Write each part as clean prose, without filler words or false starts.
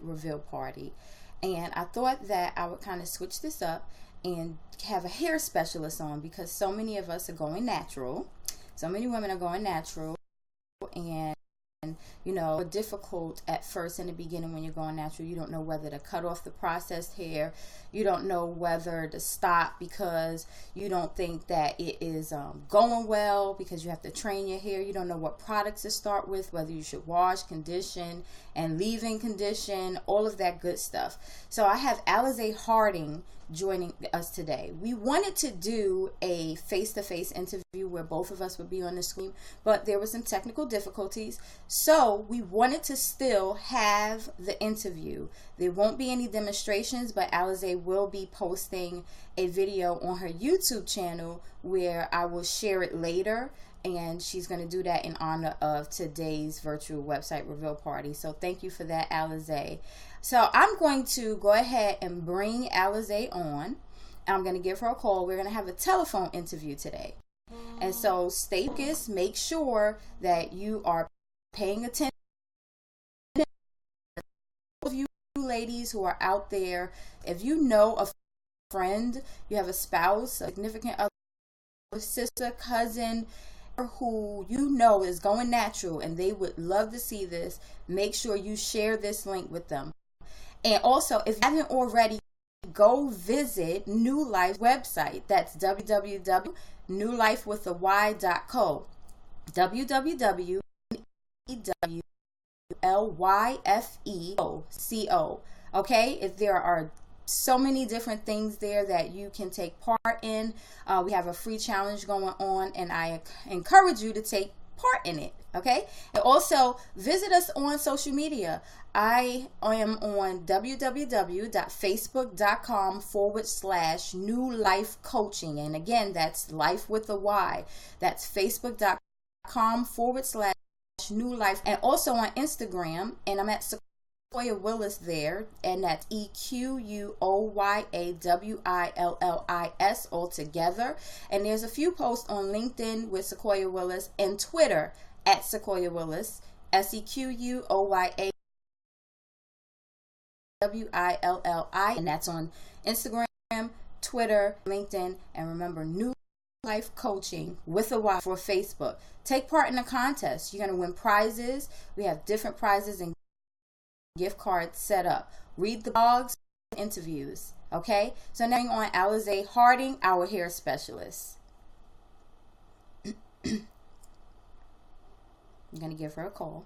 reveal party. And I thought that I would kind of switch this up and have a hair specialist on, because so many of us are going natural. So many women are going natural, and you know, difficult at first in the beginning when you're going natural. You don't know whether to cut off the processed hair. You don't know whether to stop because you don't think that it is going well, because you have to train your hair. You don't know what products to start with, whether you should wash, condition, and leave-in condition, all of that good stuff. So I have Alize Harding joining us today. We wanted to do a face-to-face interview where both of us would be on the screen, but there were some technical difficulties, so we wanted to still have the interview. There won't be any demonstrations, but Alize will be posting a video on her YouTube channel where I will share it later, and she's going to do that in honor of today's virtual website reveal party. So thank you for that, Alize. So I'm going to go ahead and bring Alize on. I'm going to give her a call. We're going to have a telephone interview today. And so stay focused. Make sure that you are paying attention. Of you ladies who are out there, if you know a friend, you have a spouse, a significant other, sister, cousin, who you know is going natural and they would love to see this, make sure you share this link with them. And also, if you haven't already, go visit New Life's website. That's www.newlifewithany.co. www.newlifeco. Okay, if there are so many different things there that you can take part in. We have a free challenge going on, and I encourage you to take part in it. Okay, and also visit us on social media. I am on www.facebook.com/New Life Coaching, and again, that's life with a Y. That's facebook.com/New Life, and also on Instagram, and I'm at Sequoya Willis there, and that's EQUYAWILLIS all together. And there's a few posts on LinkedIn with Sequoya Willis, and Twitter at Sequoya Willis, SEQUOYAWILLI, and that's on Instagram, Twitter, LinkedIn, and remember, New Life Coaching with a Y for Facebook. Take part in the contest. You're going to win prizes. We have different prizes and gift cards set up. Read the blogs, interviews. Okay, so now on Alize Harding, our hair specialist. I'm going to give her a call.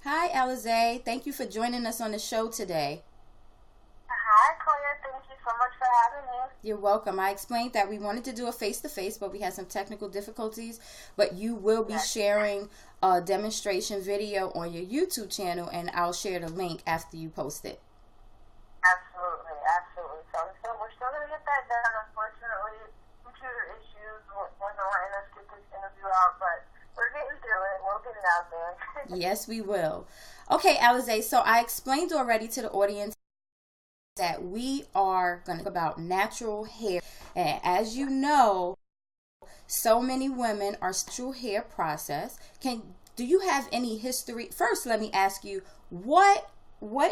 Hi, Alize. Thank you for joining us on the show today. Hi, Claire. Thank you so much for having me. You're welcome. I explained that we wanted to do a face-to-face, but we had some technical difficulties. But you will be sharing a demonstration video on your YouTube channel, and I'll share the link after you post it. Absolutely, absolutely. So we're still going to get that done. Unfortunately, computer issues wasn't letting us get this interview out, but we're getting through it. We'll get it out there. Yes, we will. Okay, Alize, so I explained already to the audience that we are going to talk about natural hair. And as you know, so many women are natural hair process. Do you have any history? First, let me ask you, what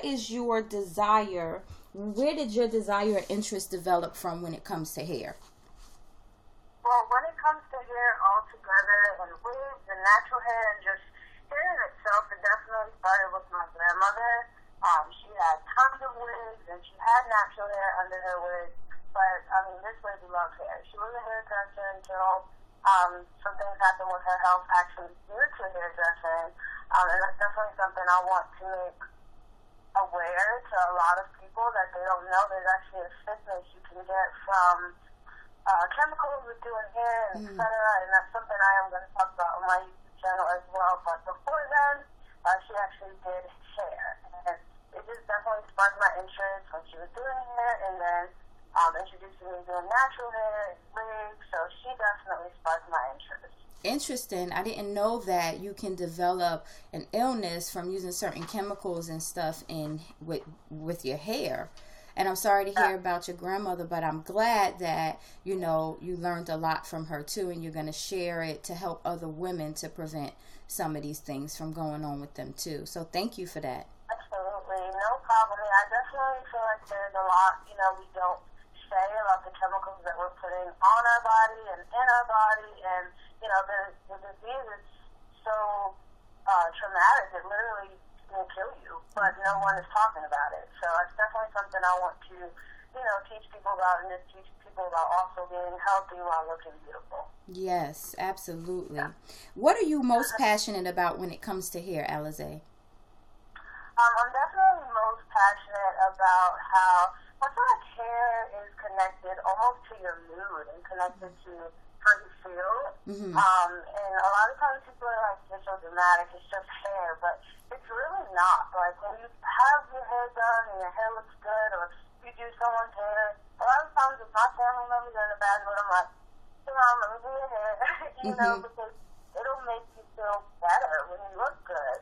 is your desire? Where did your desire and interest develop from when it comes to hair? Well, when it comes to hair altogether, and wigs and natural hair and just hair in itself, it definitely started with my grandmother. She had tons of wigs, and she had natural hair under her wig. But, I mean, this lady loved hair. She was a hairdresser until some things happened with her health actually due to hairdressing. And that's definitely something I want to make aware to a lot of people, that they don't know there's actually a sickness you can get from chemicals with doing hair, and etc. And that's something I am going to talk about on my YouTube channel as well. But before then, she actually did hair. And it just definitely sparked my interest when she was doing hair. And then introducing me to natural hair, wigs, so she definitely sparked my interest. Interesting. I didn't know that you can develop an illness from using certain chemicals and stuff in with your hair. And I'm sorry to hear about your grandmother, but I'm glad that, you know, you learned a lot from her too, and you're going to share it to help other women to prevent some of these things from going on with them too. So thank you for that. Absolutely. No problem. I definitely feel like there's a lot, you know, we don't say about the chemicals that we're putting on our body and in our body, and you know, the disease is so traumatic, it literally will kill you, but no one is talking about it. So it's definitely something I want to, you know, teach people about, and just teach people about also being healthy while looking beautiful. Yes, absolutely. Yeah. What are you most passionate about when it comes to hair, Alize? I'm definitely most passionate about how I feel like hair is connected almost to your mood and connected to how you feel. And a lot of times people are like, you're so dramatic, it's just hair, but it's really not. Like when you have your hair done and your hair looks good, or you do someone's hair, a lot of times if my family members are in a bad mood, I'm like, you know, let me do your hair, you know, because it'll make you feel better when you look good.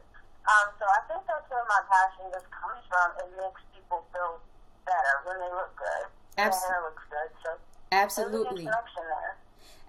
So I think that's where my passion just comes from. It makes people feel better when they look good. Their hair looks good. So absolutely. There's a connection there.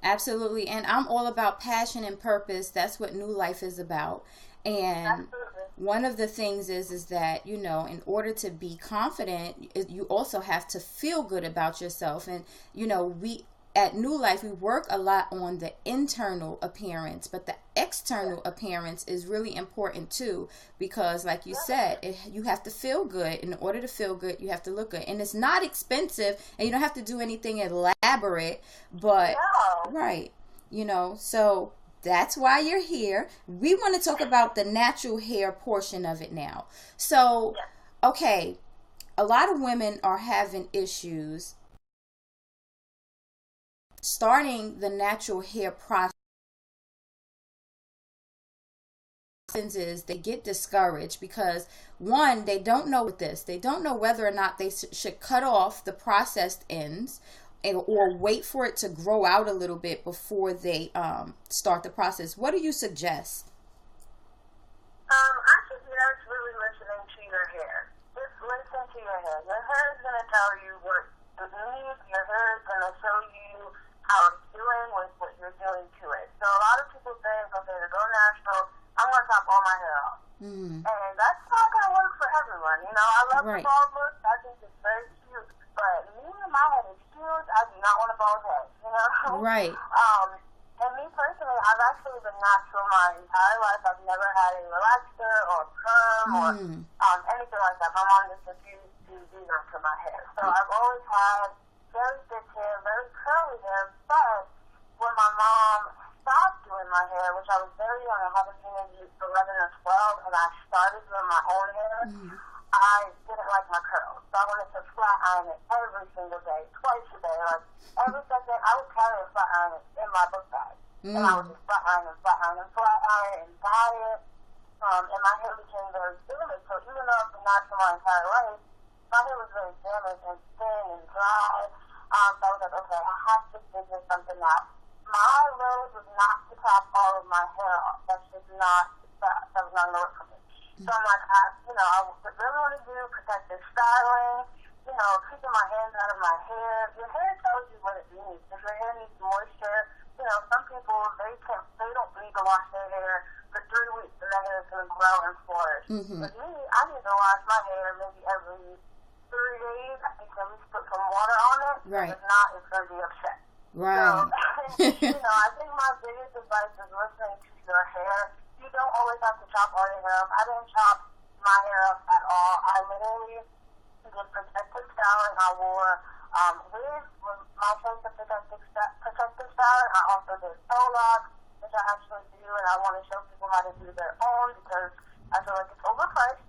Absolutely. And I'm all about passion and purpose. That's what New Life is about. And one of the things is that, you know, in order to be confident, you also have to feel good about yourself. And, you know, we at New Life, we work a lot on the internal appearance, but the external appearance is really important too, because like you said, you have to feel good. In order to feel good, you have to look good. And it's not expensive, and you don't have to do anything elaborate, but right, you know, so that's why you're here. We want to talk about the natural hair portion of it now. So, okay, a lot of women are having issues starting the natural hair process. Is they get discouraged because one, they don't know this. They don't know whether or not they should cut off the processed ends or wait for it to grow out a little bit before they start the process. What do you suggest? I suggest really listening to your hair. Just listen to your hair. Your hair is going to tell you what it needs. Your hair is going to show you how it's doing with what you're doing to it. So a lot of people think, okay, to go natural, I'm going to chop all my hair off. And that's not going to work for everyone. You know, I love the bald look. I think it's very cute. But me and my head is huge. I do not want a bald head, you know? Right. And me personally, I've actually been natural my entire life. I've never had a relaxer or perm or anything like that. My mom just refused to do that to my hair. So I've always had very thick hair, very curly hair. But when my mom stopped doing my hair, which I was very young, I haven't been maybe 11 or 12, and I started doing my own hair, I didn't like my curls. So I wanted to flat iron it every single day, twice a day. Like every second, I would carry a flat iron in my book bag. And I would just flat iron and dye it. And my hair became very damaged. So even though I've been natural my entire life, my hair was very damaged and thin and dry. So I was like, okay, I have to figure something out. My road was not to chop all of my hair off. That's just not, that was not going to work for me. So I'm like, I really want to do protective styling, you know, keeping my hands out of my hair. Your hair tells you what it needs. If your hair needs moisture, you know, some people, they don't need to wash their hair for 3 weeks and their hair is going to grow and flourish. But me, I need to wash my hair maybe every 3 days. I need to at least put some water on it. Right. If not, it's going to be upset. Right. So, you know, I think my biggest advice is listening to your hair. You don't always have to chop all your hair up. I didn't chop my hair up at all. I literally did protective styling. I wore wigs with my choice of protective styling. I also did faux locks, which I actually do, and I want to show people how to do their own because I feel like it's overpriced.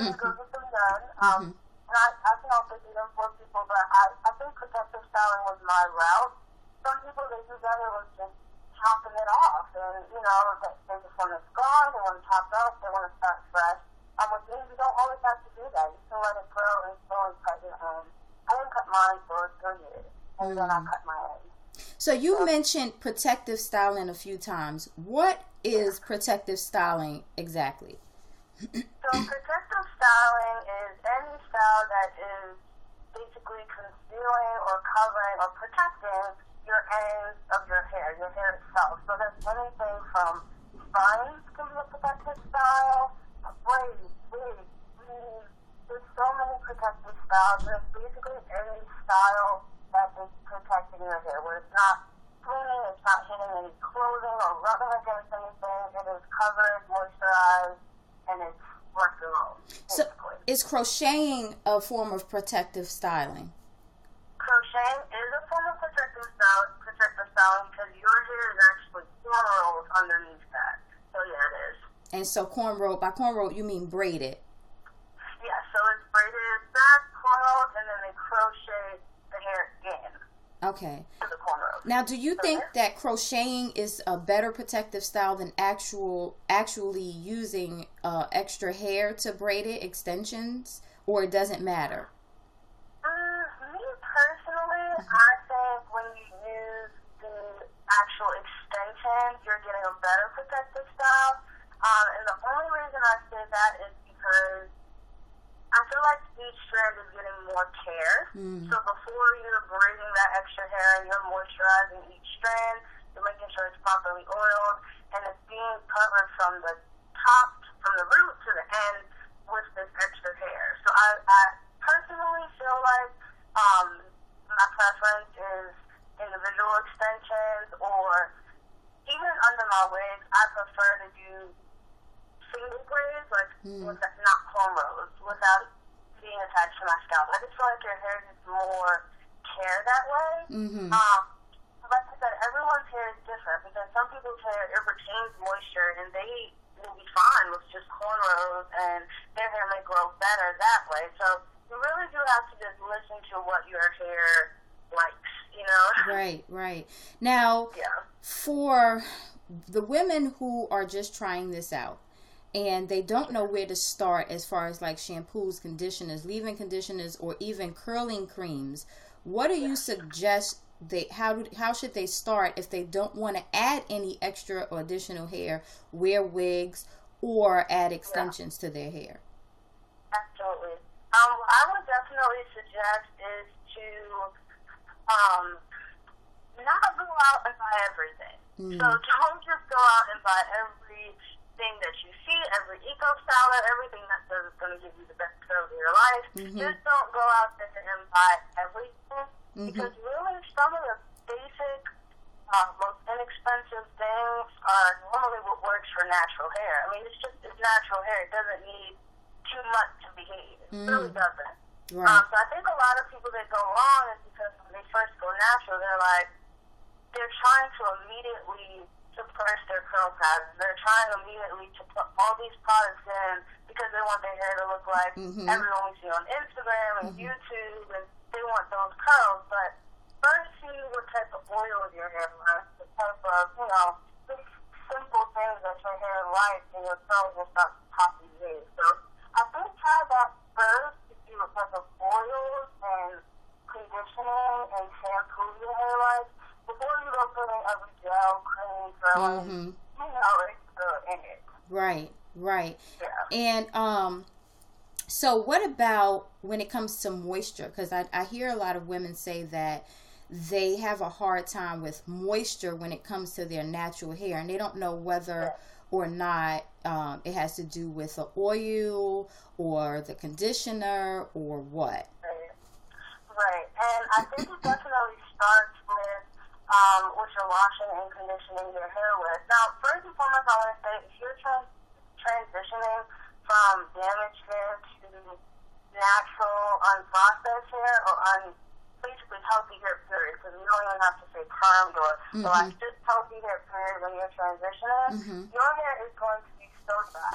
It goes with them done. And I can also do them for people, but I think protective styling was my route. Some people, they do better with just chopping it off, and, you know, they just want it gone, they want it chopped off, they want to start fresh. With me, you don't always have to do that. You can let it grow and slowly cut your own. I didn't cut mine for 3 years. and then I cut my own. So you mentioned protective styling a few times. What is protective styling exactly? So protective styling is any style that is basically concealing or covering or protecting your ends of your hair itself. So that's anything from bangs can be a protective style, braids, wigs, weaves. There's so many protective styles. There's basically any style that is protecting your hair, where it's not cleaning, it's not hitting any clothing or rubbing against anything. It is covered, moisturized, and it's worked alone. So is crocheting a form of protective styling? Crocheting is a form of protective styling because your hair is actually cornrows underneath that. So yeah, it is. And so by cornrow you mean braided? Yeah, so it's braided back, cornrows, and then they crochet the hair in. Okay. To the cornrows. Now, do you think that crocheting is a better protective style than actually using extra hair to braid it, extensions, or it doesn't matter? Me personally, I think when you use the actual extensions, you're getting a better protective style. And the only reason I say that is because I feel like each strand is getting more care. So before you're braiding that extra hair and you're moisturizing each strand, you're making sure it's properly oiled and it's being covered from the top, from the root to the end with this extra hair. So I personally feel like my preference is individual extensions, or even under my wigs, I prefer to do single braids, like with not cornrows, without being attached to my scalp. I just feel like your hair gets more care that way. Like I said, everyone's hair is different because some people's hair, it retains moisture and they will be fine with just cornrows and their hair may grow better that way. So you really do have to just listen to what your hair likes, you know? Right. Now, for the women who are just trying this out, and they don't know where to start as far as like shampoos, conditioners, leave-in conditioners, or even curling creams, what do you suggest how should they start if they don't want to add any extra or additional hair, wear wigs, or add extensions to their hair? Absolutely. What I would definitely suggest is to not go out and buy everything. So don't just go out and buy everything that you see, every eco-styler, everything that says it's going to give you the best curls of your life. Just don't go out there and buy everything, because really some of the basic, most inexpensive things are normally what works for natural hair. I mean, it's natural hair. It doesn't need too much to behave. It really doesn't. Right. So I think a lot of people that go wrong is because when they first go natural, they're trying to immediately suppress their curl patterns. They're trying immediately to put all these products in because they want their hair to look like everyone we see on Instagram and YouTube, and they want those curls. But first, see what type of oil your hair likes, the type of, just simple things that your hair likes, and your curls will start popping in. So I think try that first to see what type of oils and conditioning and shampoo your hair likes before you go putting every gel, cream, curling, it's in it. Right. Yeah. And so what about when it comes to moisture? Because I hear a lot of women say that they have a hard time with moisture when it comes to their natural hair, and they don't know whether or not it has to do with the oil or the conditioner or what. Right. And I think it definitely starts with what you're washing and conditioning your hair with. Now, first and foremost, I want to say if you're transitioning from damaged hair to natural, unprocessed hair, or basically healthy hair period, because you don't even have to say permed or just healthy hair period when you're transitioning, your hair is going to be so dry.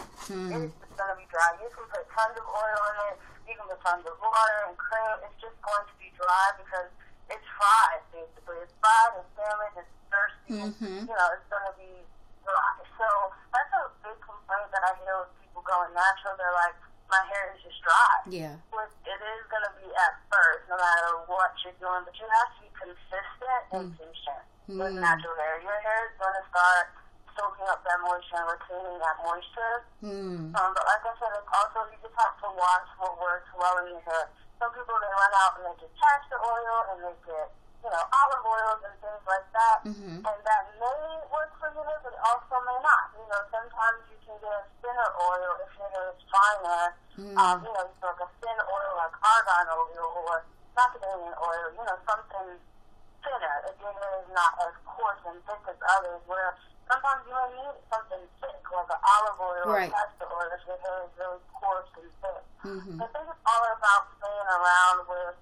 It's just going to be dry. You can put tons of oil in it, you can put tons of water and cream. It's just going to be dry because it's fried, basically. It's fried, it's damaged, it's thirsty. It's going to be dry. So that's a big complaint that I hear with people going natural. They're like, my hair is just dry. Yeah. Which it is going to be at first, no matter what you're doing, but you have to be consistent and patient with natural hair. Your hair is going to start soaking up that moisture and retaining that moisture. But like I said, it's also, you just have to watch what works well in your hair. Some people, they run out and they get castor oil and they get, olive oils and things like that. And that may work for your hair, but it also may not. Sometimes you can get a thinner oil if your hair is finer. Like a thin oil like argan oil or macadamia oil, something thinner if your hair is not as coarse and thick as others, where sometimes you may need something thick, like an olive oil or castor oil if your hair is really coarse and thick. I think it's all about playing around with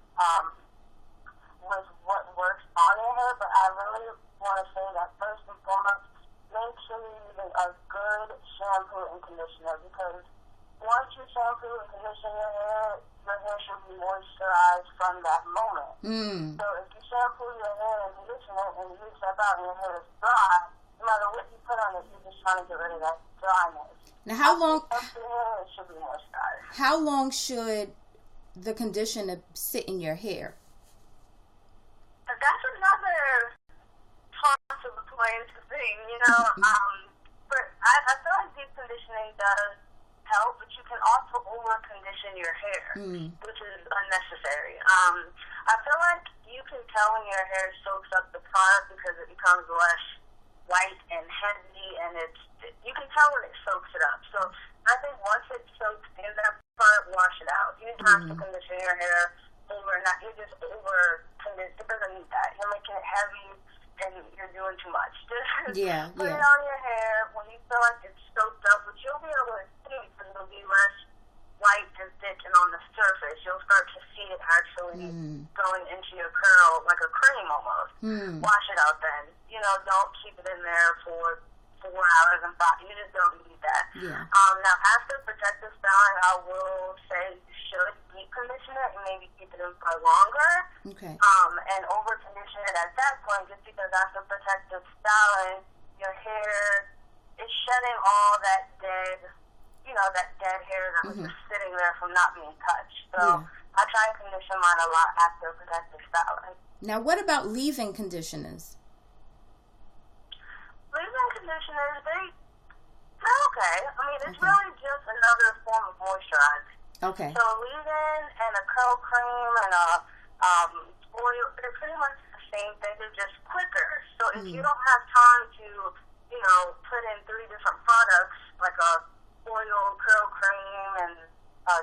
what works on your hair, but I really want to say that first and foremost, make sure you're using a good shampoo and conditioner, because once you shampoo and condition your hair should be moisturized from that moment. So if you shampoo your hair and condition it and you step out and your hair is dry, no matter what you put on it, you're just trying to get rid of that dryness. Now, how long? Your hair should be moisturized. How long should the conditioner sit in your hair? That's another toss of the coin thing, but I feel like deep conditioning does help, but you can also over-condition your hair, which is unnecessary. I feel like you can tell when your hair soaks up the product because it becomes less white and heavy, and you can tell when it soaks it up. So I think once it soaks in that product, wash it out. You don't have to condition your hair overnight. You just over-condition. It doesn't need that. You're making it heavy, and you're doing too much. Just put it on your hair when you feel like it's soaked up, which you'll be able to see because it'll be less white and thick and on the surface. You'll start to see it actually going into your curl like a cream almost. Wash it out then. Don't keep it in there for 4 hours and 5. You just don't need that. Now, after protective styling, I will say you should deep condition it and maybe keep it in for longer. And over condition it at that point, just because after protective styling, your hair is shedding all that dead hair that was just sitting there from not being touched. So I try and condition mine a lot after protective styling. Now, what about leave-in conditioners? Leave-in conditioners, they're okay. I mean, it's really just another form of moisturizing. So leave-in and a curl cream and a oil, they're pretty much the same thing. They're just quicker. So if you don't have time to, put in 3 different products, like a oil, curl cream, and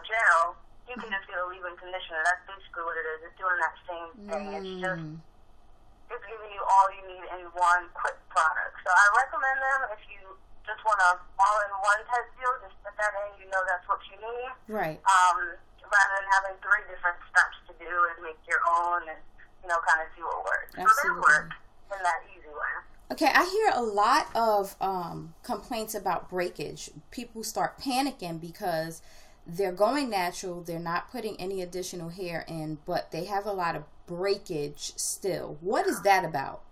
gel, you can just get a leave-in conditioner. That's basically what it is. It's doing that same thing. It's giving you all you need in one quick product. So I recommend them if you just want a all-in-one type deal. Just put that in. That's what you need. Rather than having 3 different steps to do and make your own and, kind of see what works. So they work in that easy way. Okay, I hear a lot of complaints about breakage. People start panicking because they're going natural. They're not putting any additional hair in, but they have a lot of breakage still. What is that about?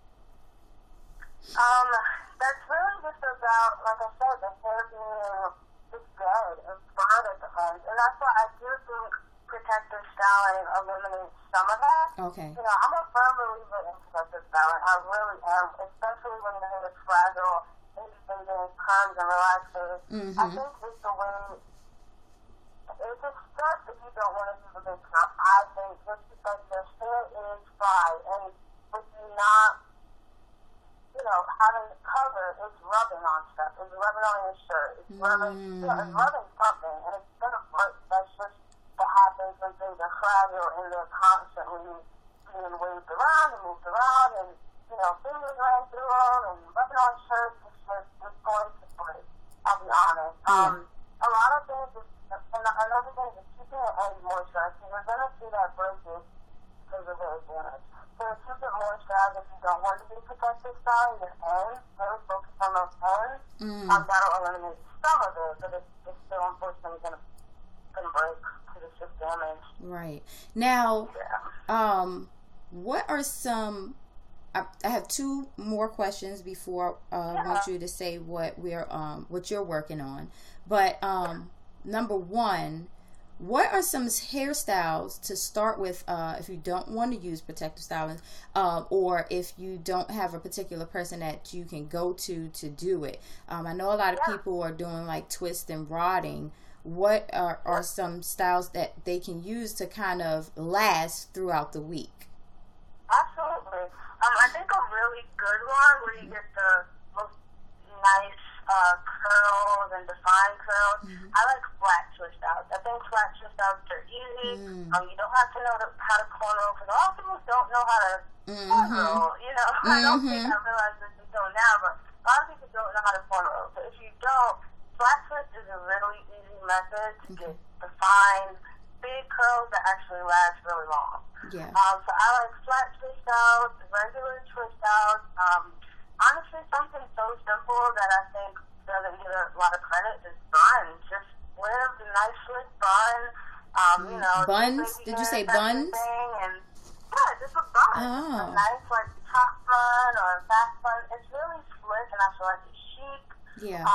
That's really just about, like I said, the hair being just dead and fried at the end. And that's why I do think protective styling eliminates some of that. I'm a firm believer in protective styling. I really am, especially when the hair is fragile and getting perms and relaxers. I think it's the way. It's a step if you don't want to do the big top. I think just because your hair is fried and with you not, having it covered, it's rubbing on stuff. It's rubbing on your shirt. It's rubbing, it's rubbing something, and it's gonna break. That's just what happens when things are fragile and they're constantly being waved around and moved around, and fingers ran through them and rubbing on shirts. It's going to break. I'll be honest. A lot of things. And another thing is keeping it as moisturized. So you're going to see that breakage because of the damage. So keep it moisturized if you don't want to be protective styling your ends. Really focus on those ends. That'll eliminate some of it, but it's still unfortunately going to break because it's just damage. Right. Now, what are some... I have 2 more questions before I want you to say what you're working on. But number 1, what are some hairstyles to start with if you don't want to use protective styling, or if you don't have a particular person that you can go to do it? I know a lot of people are doing like twist and rodding. What are some styles that they can use to kind of last throughout the week? Absolutely. I think a really good one where you get the most nice curls and defined curls. I like flat twist outs. I think flat twist outs are easy. You don't have to know how to cornrow, because a lot of people don't know how to cornrow. You know, I don't think I realize this until now, but a lot of people don't know how to cornrow. So if you don't, flat twist is a really easy method to get defined, big curls that actually last really long. Yeah. So I like flat twist outs, regular twist outs. Honestly, something so simple that I think doesn't get a lot of credit is buns. Just wear the nice slick bun. You know, buns? Did you say buns? And yeah, just a bun. Oh. A nice like top bun or a back bun. It's really slick, and I feel like it's chic. Yeah.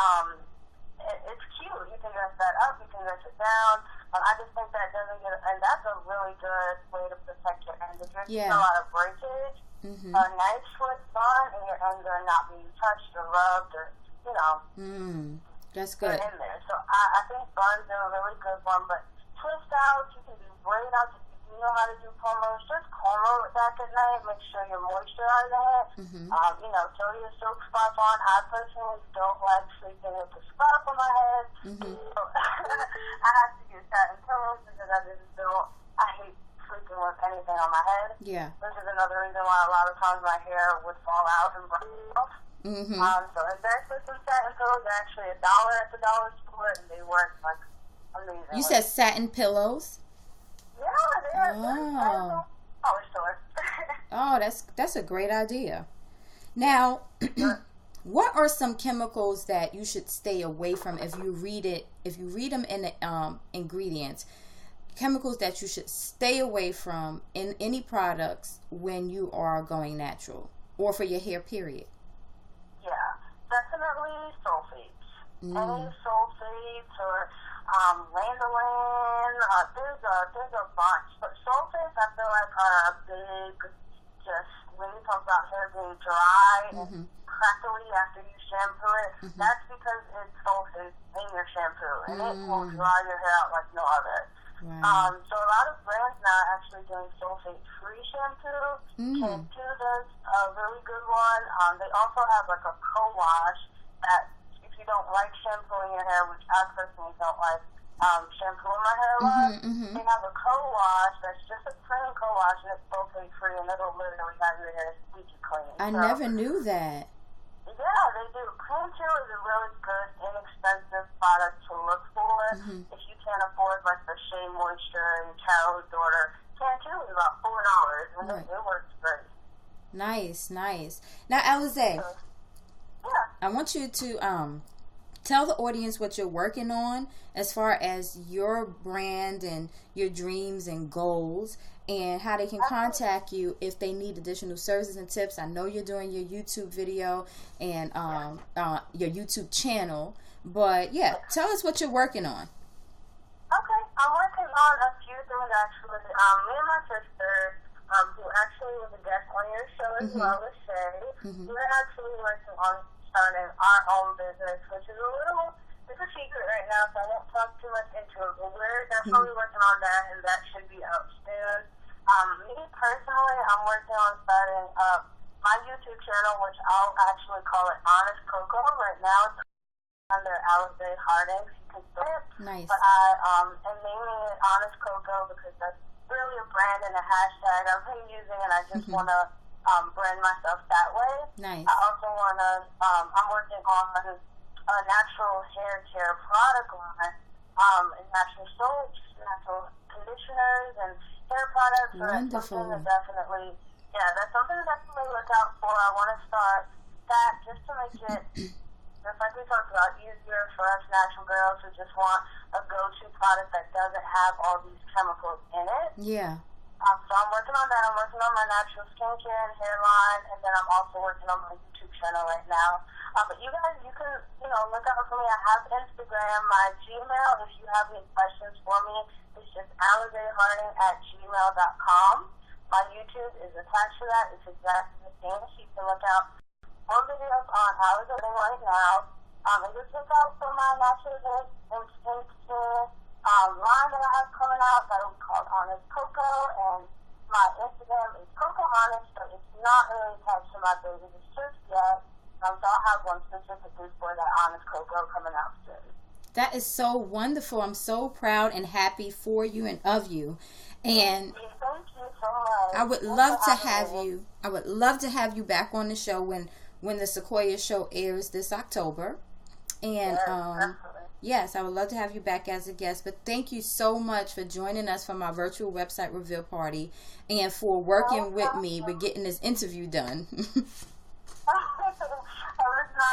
It's cute. You can dress that up. You can dress it down. I just think that doesn't get, and that's a really good way to protect your ends. If you're seeing a lot of breakage, a nice slick bun and your ends are not being touched or rubbed or, you know, that's good. In there. So I think buns are a really good one, but twist outs, you can do braid outs. If you know how to do cornrows, just cornrow it back at night. Make sure you're moisturizing it. You know, throw your silk scarf on. I personally don't like sleeping with a scarf on my head. So I have to use satin pillows because I just don't. I hate sleeping with anything on my head. Yeah. This is another reason why a lot of times my hair would fall out and break off. So invest in some satin pillows. They're actually $1 at the dollar store, and they work like amazing. You said satin pillows? Yeah, they are. Oh. Dollar store. Oh, that's a great idea. Now, what are some chemicals that you should stay away from if you read them in the ingredients? Chemicals that you should stay away from in any products when you are going natural or for your hair, period. Yeah, definitely sulfates. Any sulfates or lanolin, there's a bunch. But sulfates, I feel like, are a big, just when you talk about hair being dry and crackly after you shampoo it, that's because it's sulfate in your shampoo, and it will dry your hair out like no other. Wow. So a lot of brands now are actually doing sulfate-free shampoo. Shampoo does a really good one. They also have like a co-wash that if you don't like shampooing your hair, which I personally don't like shampooing my hair a lot, they have a co-wash that's just a plain co-wash and it's sulfate-free, and it'll literally have your hair squeaky clean. I never knew that. Yeah, they do. Clean-Chew is a really good, inexpensive product to look for if you can't afford like the Shea Moisture and Carol's Daughter. Clean-Chew is about $4, and it works great. Nice. Now, Alize, I want you to tell the audience what you're working on as far as your brand and your dreams and goals, and how they can contact you if they need additional services and tips. I know you're doing your YouTube video and your YouTube channel, but tell us what you're working on. Okay, I'm working on a few things actually. Me and my sister, who actually was a guest on your show as well as Shay, we're actually working on starting our own business, which is it's a secret right now, so I won't talk too much into it, but we're definitely working on that, and that should be out soon. Me personally, I'm working on starting up my YouTube channel, which I'll actually call it Honest Cocoa. Right now it's under Alize Harding, so you can see it. Nice. But I am naming it Honest Cocoa because that's really a brand and a hashtag I've been using, and I just want to brand myself that way. Nice. I also want to, I'm working on a natural hair care product line, natural soaps, natural conditioners, and hair products. So Wonderful. That's something to definitely look out for. I want to start that just to make it, just like we talked about, easier for us natural girls who just want a go-to product that doesn't have all these chemicals in it. Yeah. So I'm working on that. I'm working on my natural skincare and hairline, and then I'm also working on my YouTube channel right now. But you guys, you can, look out for me. I have Instagram. My Gmail, if you have any questions for me, it's just alizeharding@gmail.com. My YouTube is attached to that. It's exactly the same. So you can look out more videos on Alize Harding right now. And just look out for my natural hair and skincare line that I have coming out that will be called Honest Cocoa, and my Instagram is Coco Honest, so it's not really attached to my business just yet. So I'll have one specifically for that Honest Cocoa coming out soon. That is so wonderful. I'm so proud and happy for you and of you. And thank you so much. I would love to have you. I would love to have you back on the show when the Sequoia show airs this October. And yes, I would love to have you back as a guest. But thank you so much for joining us for my virtual website reveal party and for working with me with getting this interview done. It's not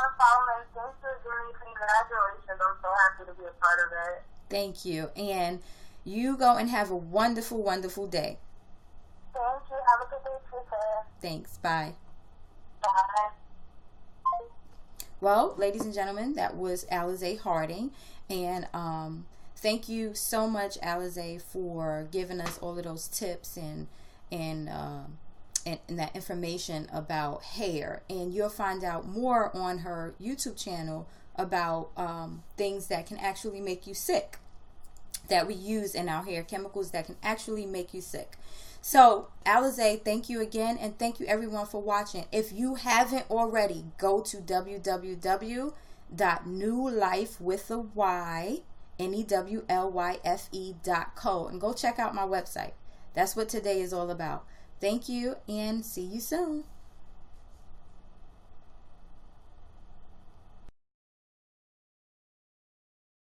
a problem. And thanks for giving me congratulations. I'm so happy to be a part of it. Thank you. And you go and have a wonderful, wonderful day. Thank you. Have a good day too, sir. Thanks. Bye. Bye. Well, ladies and gentlemen, that was Alize Harding. And thank you so much, Alize, for giving us all of those tips and that information about hair. And you'll find out more on her YouTube channel about things that can actually make you sick, that we use in our hair, chemicals that can actually make you sick. So, Alize, thank you again, and thank you everyone for watching. If you haven't already, go to www.newlyfe.co and go check out my website. That's what today is all about. Thank you, and see you soon.